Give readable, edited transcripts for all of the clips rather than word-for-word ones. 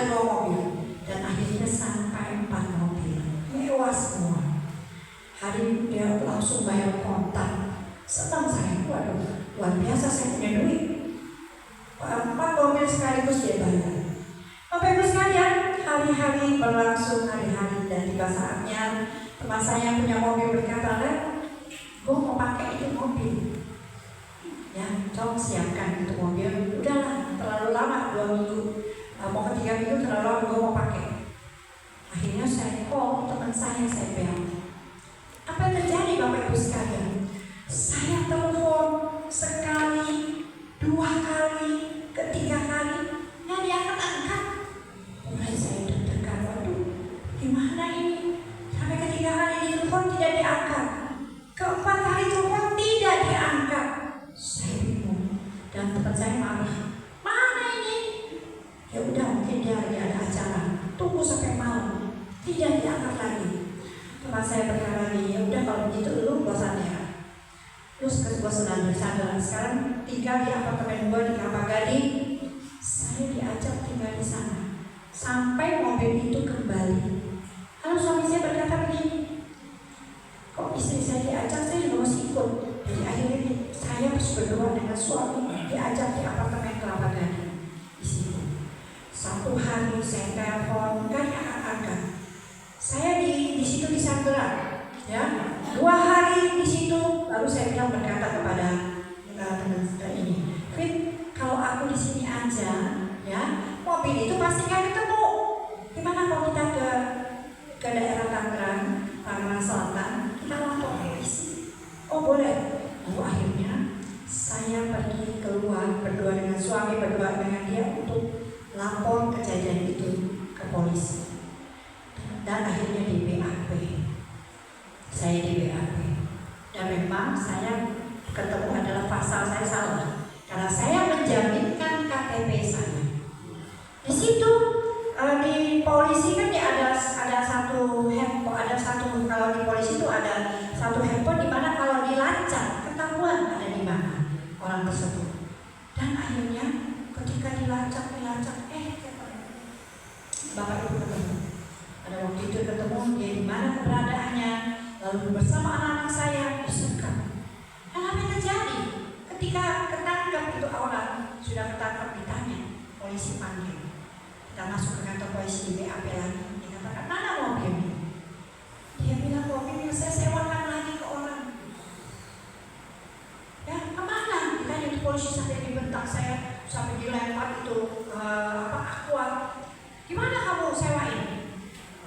ada 2 mobil. Dan akhirnya sampai 4 mobil, mewah semua. Hari dia langsung bayar kontak. Senang saya, waduh, luar biasa saya punya duit. 4 mobil sekaligus dia bayar. Bapak Ibu sekalian, hari-hari berlangsung, hari-hari, dan tiba saatnya teman saya punya mobil berkata, gue mau pakai itu mobil. Ya, coba siapkan itu mobil. Udahlah, terlalu lama 2 minggu, mau ke 3 minggu terlalu lama, gue mau pakai. Akhirnya saya call teman saya bilang, apa yang terjadi Bapak Ibu sekalian? Saya telepon sekali, 2 kali, ketiga kali, nggak diangkat-angkat. Mulai saya deg-degan, waduh, gimana ini? Sampai ketiga kali ditelepon tidak diangkat, keempat kali telepon tidak diangkat. Saya bingung dan teman saya marah. Mana ini? Ya udah, mungkin dia lagi ada acara. Tunggu sampai malam, tidak diangkat lagi. Teman saya berkata lagi, ya udah kalau begitu lu bosan ya. Terus gue senang di sana. Sekarang tinggal di apartemen gue di Kelapa Gading. Saya diajak tinggal di sana sampai mobil itu kembali. Lalu suami saya berkata begini, kok istri saya diajak, saya juga harus ikut. Jadi akhirnya saya harus berdoa dengan suami, diajak di apartemen Kelapa Gading. Di situ 1 hari saya telepon, nggak diangkat-angkat. Saya di situ di Sandra, ya, 2 hari di situ. Lalu saya bilang berkata kepada teman saya ini, Fit, kalau aku di sini aja, ya, mobil itu pasti nggak ketemu. Gimana kalau kita ke daerah Tangerang Selatan, kita lapor polisi? Oh boleh. Lalu akhirnya saya pergi keluar, berdoa dengan suami, berdoa dengan dia untuk lapor kejadian itu ke polisi. Dan akhirnya di BAP. Saya di BAP. Dan memang saya ketemu adalah pasal saya salah, karena saya menjaminkan KTP saya. Di situ di polisi kan ya ada satu handphone, kalau di polisi itu ada satu handphone di mana kalau dilacak ketahuan ada di mana orang tersebut. Dan akhirnya ketika dilacak, Bapak Ibu ketemu. Pada waktu itu ketemu dia di mana keberadaannya, lalu bersama anak-anak saya disekap. Dan apa yang terjadi? Ketika ketangkap itu orang sudah ketangkap, ditanya, polisi panggil. Kita masuk ke kantor polisi di BAP lagi. Dikatakan, mana mobilnya? Dia bilang, mobilnya saya sewakan lagi ke orang. Ya, kemana? Ditanya di polisi sampai dibentak saya, sampai dilempar itu aqua. Gimana kamu sewain?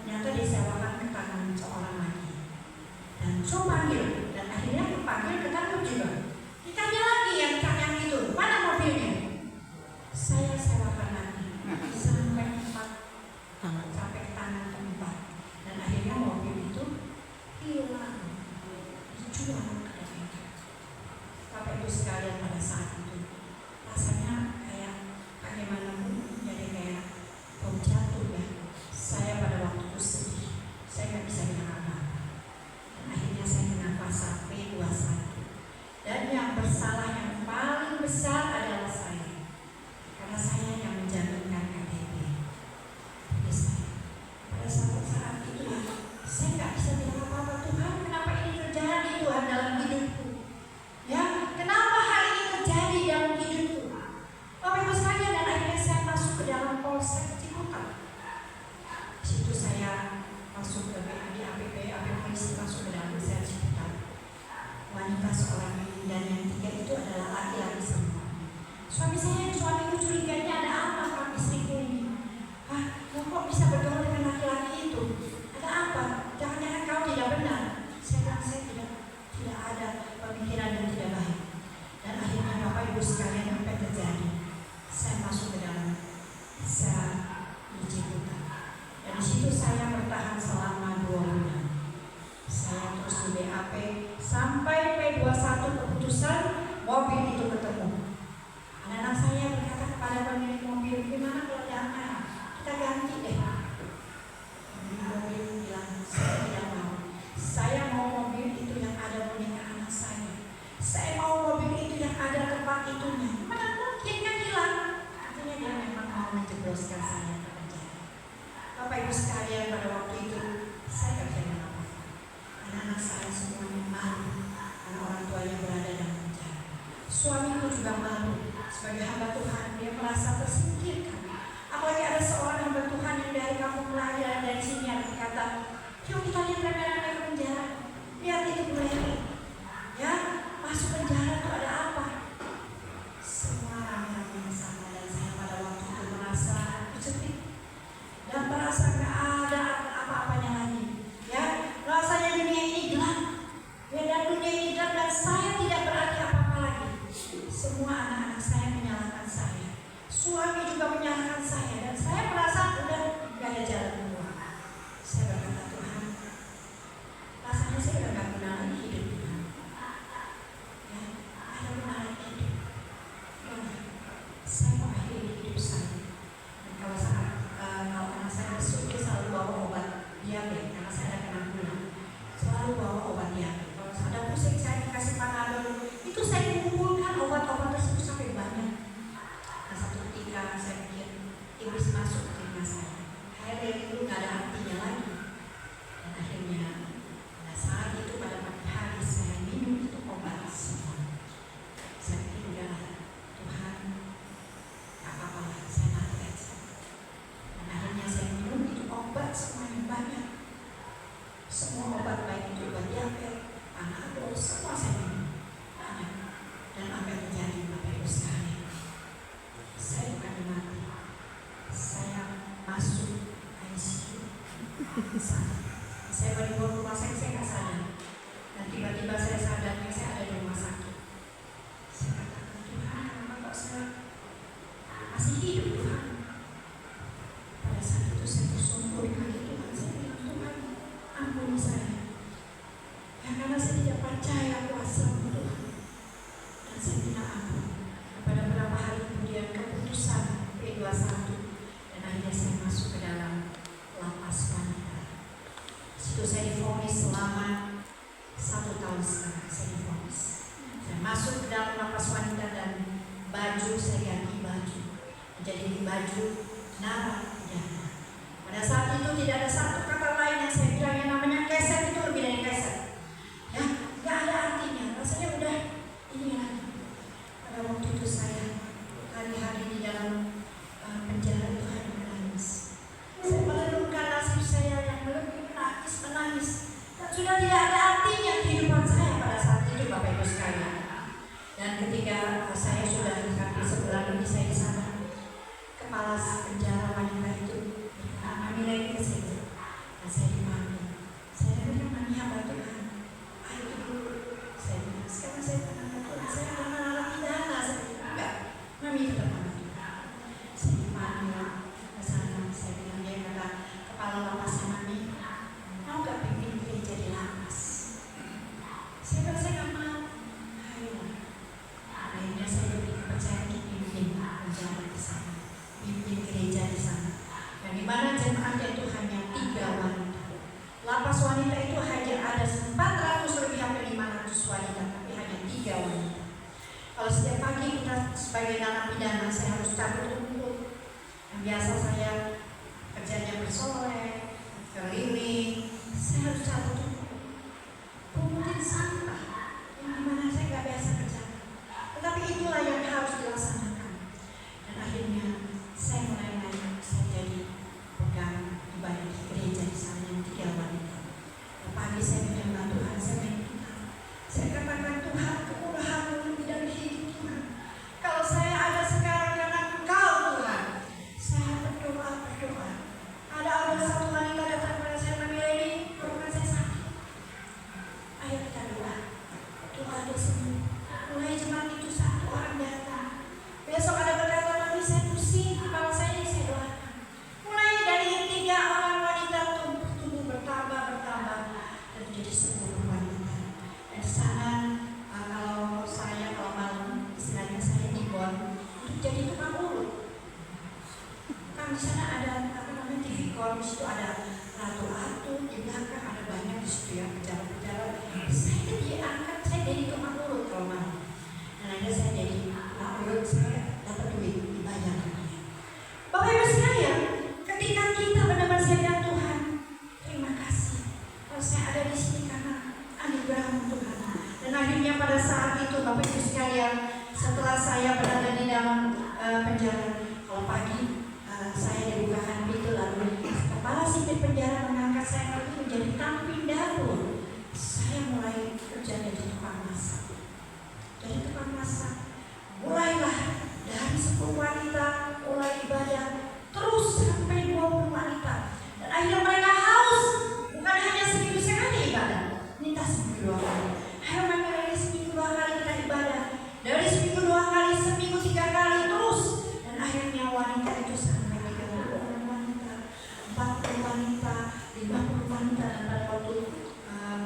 Ternyata disewakan ke tangan seorang lagi. Dan so panggil, dan akhirnya kepanggil, ketangkap juga. Ditanya lagi yang itu, mana mobilnya? Saya sewakan lagi sampai 4, sampai ke tangan keempat. Dan akhirnya mobil itu hilang, dijual ke mereka. Bapak Ibu sekalian, pada saat itu rasanya kayak bagaimana pun, jadi kayak bom jatuh ya. Saya pada waktu itu sedih, saya nggak bisa bilang apa-apa. Dan akhirnya saya kena pasal P21. Dan yang bersalah yang paling besar adalah saya, karena saya yang menjaminkan KTP. Jadi saya pada saat itu ya, saya nggak bisa bilang apa-apa. Tuhan, kenapa ini terjadi Tuhan dalam hidupku? Ya, kenapa hal ini terjadi dalam hidupku? Bapak Ibu sekalian, dan akhirnya saya masuk ke dalam Polsek Ciputat. Di situ saya masuk ke BAP polisi, masuk ke dalam sel Ciputat. Wanita seorang ini dan yang 3 itu adalah laki-laki semua. Suamiku curiganya ada apa Pak istriku ini? Kok bisa bergaul dengan laki-laki itu? Ada apa? Jangan-jangan kau tidak benar. Saya bilang saya tidak ada pemikiran yang tidak baik. Dan akhirnya Bapak Ibu sekalian, apa yang terjadi? Saya masuk ke dalam sel di Ciputat. Dan di situ saya bertahan selama 2 bulan. Saya terus di BAP sampai P21 keputusan mobil itu ketemu. Anak-anak saya berkata kepada pemilik mobil, gimana kalau jangan kita ganti deh. Pemilik mobil bilang, saya tidak mau. Saya mau mobil itu yang ada boneka anak saya. Saya mau mobil itu yang ada tempat itunya. Mana mungkin kan hilang? Artinya dia memang mau menjebloskan saya ke penjara. Bapak Ibu sekalian, pada waktu itu saya gak bisa apa. Anak-anak saya semuanya malu karena orang tuanya berada dalam penjara. Suamiku juga malu sebagai hamba Tuhan, dia merasa tersingkirkan. Apalagi ada seorang hamba Tuhan yang dari kampung lain dari sini yang berkata, yuk kita lihat rame-rame ke penjara, lihat itu boleh, ya masuk penjara itu ada apa? Semua rame-rame ke sana dan saya pada waktu itu merasa sedih dan merasa gak ada apa-apanya lagi. Ya, rasanya dunia ini gelap, ya, dan dunia ini gelap dan saya tidak berarti apa-apa lagi. Semua anak-anak saya menyalahkan saya, suami juga menyalahkan saya, dan saya merasa udah gak ada jalan keluar. Saya berkata, Tuhan, rasanya saya udah gak kenal lagi hidup Tuhan. Ya, ada kenal lagi hidup. Saya mau akhiri hidup saya. Dan kalau anak saya bersyukur selalu bawa obat diabetes karena saya ada kena gula, selalu bawa obat diabetes. Kalau ada pusing saya dikasih panadol, itu saya kumpulkan obat-obat tersebut sampai banyak. Dan satu ketika saya pikir iblis masuk ke telinga saya, akhirnya itu nggak ada artinya lagi. Dan akhirnya pada saat itu pada pagi hari saya minum itu obat semua. Saya pikir udah Tuhan, apa-apa lah, saya mati aja. Dan akhirnya saya minum itu obat semuanya banyak. Semua obat baik itu obat diabetes, panadol, semua saya minum banyak. Dan apa yang terjadi Bapak Ibu sekalian? Saya bukan mati, saya masuk ICU. Saya baru dibawa ke rumah sakit, saya nggak sadar. Dan tiba-tiba saya sadar saya ada di rumah sakit. Saya katakan, Tuhan, kenapa kok saya masih hidup Tuhan? Pada saat itu saya tersungkur di kaki Tuhan. Saya bilang, Tuhan, ampuni saya. Ya, karena saya tidak percaya kuasa Tuhan. Dan saya minta ampun. Pada beberapa hari kemudian keputusan P21, dan akhirnya saya masuk ke dalam lapas wanita. Situ saya divonis selama 1 tahun setengah. Saya divonis. Saya masuk ke dalam lapas wanita dan baju saya ganti baju menjadi baju narapidana. Pada saat itu tidak ada satu kata lain yang saya bilang, yang namanya keset itu lebih dari keset. Ya, nggak ada artinya. Rasanya udah ini lagi. Pada waktu itu saya hari-hari di dalam penjara itu hanya menangis. Saya merenungkan nasib saya yang lebih menangis. Dan sudah tidak ada artinya kehidupan saya pada saat itu, Bapak Ibu sekalian. Dan ketika saya sudah hampir sebulan ini saya di sana, kepala penjara wanita itu kami lagi ke situ. Dan saya dipanggil. Saya bilang, Mami hamba Tuhan, ayo dulu. Saya bilang, sekarang saya tenang Tuhan, saya akan narapidana. Saya bilang, enggak, Mami tetap hamba Tuhan. Saya dipanggil ke sana. Saya bilang, dia kata kepala lapasnya, Mami, mau gak pimpin gereja di lapas? Saya bilang, saya gak mau. Akhirnya saya diberi kepercayaan untuk pimpin penjara di sana, pimpin gereja di sana. Dan di mana jemaatnya itu hanya 3 wanita. Lapas wanita itu hanya ada 400 lebih hampir 500 wanita, tapi hanya 3 wanita. Kalau setiap pagi kita sebagai narapidana, saya harus cabut rumput. Yang biasa saya kerjanya bersolek, keliling, saya harus cabut rumput, pungutin sampah, yang dimana saya nggak biasa kerjakan. Tetapi itulah yang harus dilaksanakan. Dan akhirnya saya mulai naik, saya jadi pegang ibadah di gereja di sana yang 3 wanita. Dan pagi saya bilang, Tuhan, saya minta, saya katakan, Tuhan, kemurahan-Mu lebih dari hidup Tuhan. Kalau saya ada sekarang karena Engkau Tuhan, saya berdoa. Ada satu wanita datang kepada saya, Mami Leni, tenggorokan saya sakit. Ayo kita doa. Doa ada sembuh. Mulai jemaat itu 1 orang datang. Besok ada berkata, Mami saya pusing, kepala saya ini saya doakan. Mulai dari 3 orang wanita tumbuh bertambah dan jadi 10 wanita. Dan di sana kalau malam istilahnya saya dibon untuk jadi tukang urut. Kan di sana ada TV Kor, di situ ada ratu-ratu, di belakang ada banyak di situ ya pejabat-pejabat. Saya diangkat, saya jadi tukang urut kalau malam. Dan akhirnya saya jadi urut, saya dapat duit dibayar. Bapak Ibu sekalian, ketika kita benar-benar saya wanita, dan pada waktu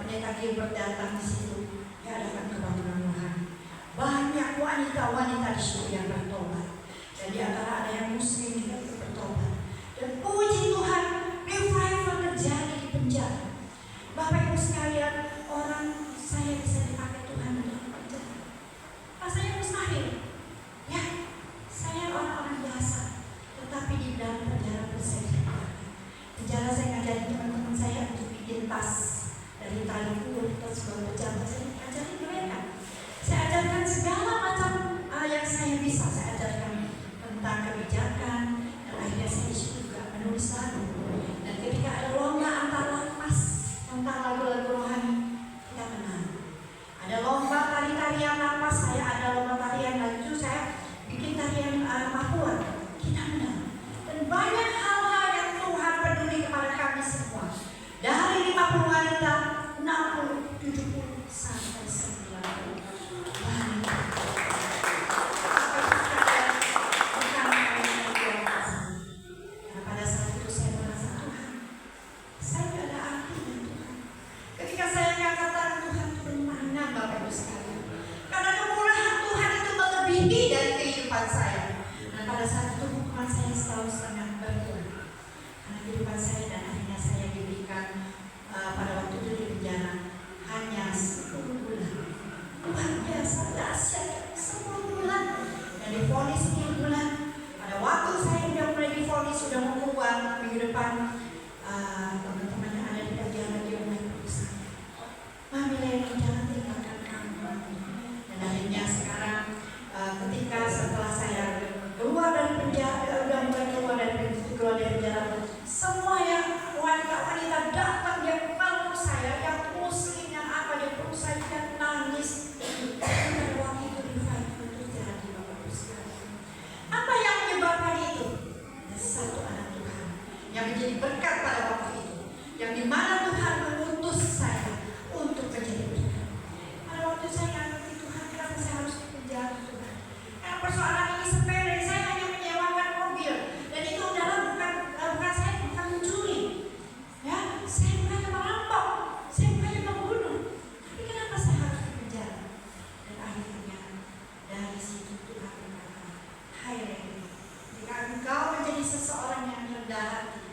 pendeta Gilbert datang di situ, dia adakan kebangunan rohani. Banyak wanita-wanita di situ yang bertobat, dan di antara ada yang muslim juga bertobat. Dan puji Tuhan, revival terjadi di penjara. Bapak Ibu sekalian, orang saya bisa dipakai Tuhan dalam penjara. Rasanya mustahil. Ya, saya orang-orang biasa, tetapi di dalam penjara saya dipakai. Penjara saya ngajarin teman-teman saya untuk bikin tas dari tali ukur ke sebuah pejabat. Saya ajarin mereka. Saya ajarkan segala macam yang saya bisa. Saya ajarkan tentang kebijakan, dan akhirnya saya disitu juga menulis lagu. Dan ketika ada lomba antar lapas tentang lagu-lagu rohani, kita menang. Ada lomba tari-tarian lapas, saya ada lomba tarian lagu, saya bikin tarian Papua, kita menang. Dan banyak hal-hal yang Tuhan peduli kepada kami semua. Dari 50 wanita, 60, 70 sampai 90 wanita. Karena pada saat itu saya merasa, Tuhan, saya tidak ada artinya Tuhan. Ketika saya ngangkat tangan, Tuhan bermana Bapak Ibu sekalian. Karena kemurahan Tuhan itu melebihi dari kehidupan saya. Dan pada saat itu hukuman saya setahun setengah berkurang. Karena kehidupan saya, dan akhirnya saya diberikan pada waktu itu di penjara hanya 10 bulan. Luar biasa, dahsyat, 10 bulan. Dan divonis 10 bulan. Pada waktu saya sudah mulai divonis, sudah mau keluar minggu depan, teman-teman yang ada di penjara dia mulai berusaha. Mami Leni, jangan tinggalkan kamu. Dan akhirnya sekarang ketika setelah saya keluar dari penjara, udah mulai keluar dari penjara, semua yang wanita-wanita datang, dia peluk saya, yang muslim, yang apa, dia peluk saya, dia nangis. Dan waktu itu revival terjadi, Bapak Ibu sekalian. Apa yang menyebabkan itu? Ada satu anak Tuhan yang menjadi berkat pada waktu itu, yang dimana Tuhan mengutus saya untuk menjadi berkat. Pada waktu saya nggak ngerti, Tuhan, kenapa saya harus di penjara, Tuhan? Karena persoalan ini sepele, saya hanya menyewakan mobil, dan itu adalah bukan saya bukan mencuri, ya, saya bukan merampok, saya bukan membunuh, tapi kenapa saya harus di penjara? Dan akhirnya dari situ Tuhan berkata, hai Leni, jika engkau menjadi seseorang yang rendah hati,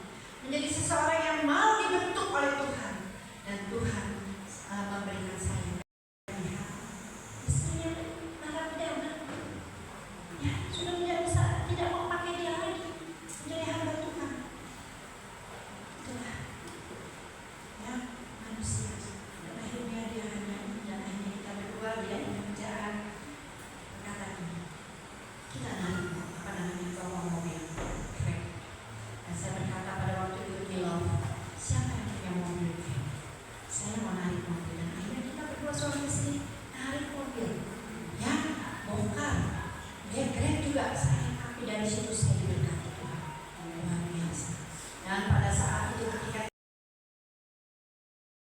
menjadi seseorang yang mau dibentuk oleh Tuhan, dan Tuhan memberikan saya istrinya narapidana, ya, sudah tidak bisa, tidak mau pakai dia lagi, menjadi hamba Tuhan. Itulah, ya, manusia. Dan akhirnya dia hanya, dan akhirnya kita berdua, dia yang kerjaan berkata ini, kita narik bawa mobil Grab. Dan saya berkata pada waktu itu di Love, siapa yang punya mobil Grab? Saya mau narik mobil, dan akhirnya kita berdua suami istri narik mobil, ya, bongkar, dia Grab juga saya, tapi dari situ saya